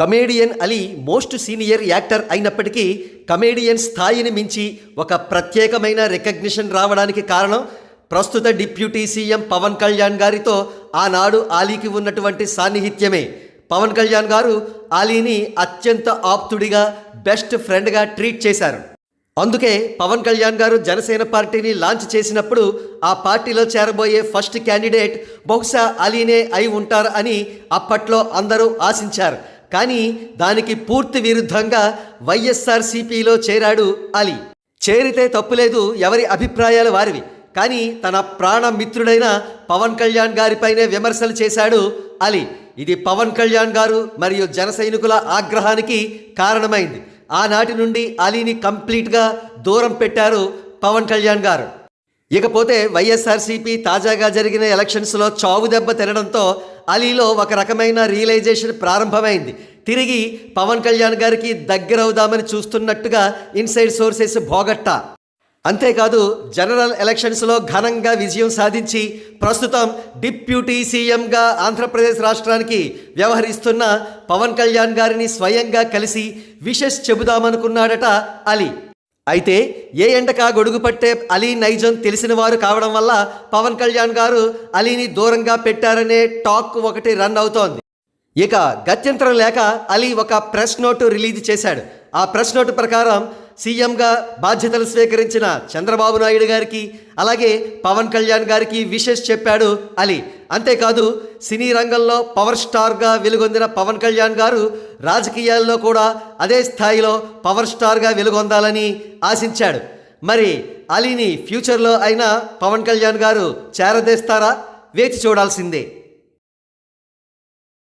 Comedian Ali most senior actor అయినప్పటికీ comedian స్థాయిని మించి ఒక ప్రత్యేకమైన రికగ్నిషన్ రావడానికి కారణం ప్రస్తుత డిప్యూటీ సీఎం పవన్ కళ్యాణ్ గారితో ఆనాడు ఆలీకి ఉన్నటువంటి సాన్నిహిత్యమే. పవన్ కళ్యాణ్ గారు ఆలీని అత్యంత ఆప్తుడిగా, బెస్ట్ ఫ్రెండ్గా ట్రీట్ చేశారు. అందుకే పవన్ కళ్యాణ్ గారు జనసేన పార్టీని లాంచ్ చేసినప్పుడు ఆ పార్టీలో చేరబోయే ఫస్ట్ క్యాండిడేట్ బహుశా అలీనే అయి ఉంటారు అని అప్పట్లో అందరూ ఆశించారు. కానీ దానికి పూర్తి విరుద్ధంగా వైఎస్ఆర్సీపీలో చేరాడు అలీ. చేరితే తప్పులేదు, ఎవరి అభిప్రాయాలు వారివి. కానీ తన ప్రాణ మిత్రుడైన పవన్ కళ్యాణ్ గారిపైనే విమర్శలు చేశాడు అలీ. ఇది పవన్ కళ్యాణ్ గారు మరియు జన సైనికుల ఆగ్రహానికి కారణమైంది. ఆనాటి నుండి అలీని కంప్లీట్గా దూరం పెట్టారు పవన్ కళ్యాణ్ గారు. ఇకపోతే వైఎస్ఆర్సీపీ తాజాగా జరిగిన ఎలక్షన్స్లో చావు దెబ్బ తినడంతో అలీలో ఒక రకమైన రియలైజేషన్ ప్రారంభమైంది. తిరిగి పవన్ కళ్యాణ్ గారికి దగ్గరవుదామని చూస్తున్నట్టుగా ఇన్సైడ్ సోర్సెస్ భోగట్టా. అంతేకాదు జనరల్ ఎలక్షన్స్లో ఘనంగా విజయం సాధించి ప్రస్తుతం డిప్యూటీ సీఎంగా ఆంధ్రప్రదేశ్ రాష్ట్రానికి వ్యవహరిస్తున్న పవన్ కళ్యాణ్ గారిని స్వయంగా కలిసి విషెస్ చెబుదామనుకున్నాడట అలీ. అయితే ఏ ఎండకా గొడుగు పట్టే అలీ నైజం తెలిసిన వారు కావడం వల్ల పవన్ కళ్యాణ్ గారు అలీని దూరంగా పెట్టారనే టాక్ ఒకటి రన్ అవుతోంది. ఇక గత్యంతరం లేక అలీ ఒక ప్రెస్ నోటు రిలీజ్ చేశాడు. ఆ ప్రెస్ నోటు ప్రకారం సీఎంగా బాధ్యతలు స్వీకరించిన చంద్రబాబు నాయుడు గారికి, అలాగే పవన్ కళ్యాణ్ గారికి విషెస్ చెప్పాడు అలీ. అంతేకాదు సినీ రంగంలో పవర్ స్టార్గా వెలుగొందిన పవన్ కళ్యాణ్ గారు రాజకీయాల్లో కూడా అదే స్థాయిలో పవర్ స్టార్గా వెలుగొందాలని ఆశించాడు. మరి అలీని ఫ్యూచర్లో అయినా పవన్ కళ్యాణ్ గారు చేరదేస్తారా? వేచి చూడాల్సిందే.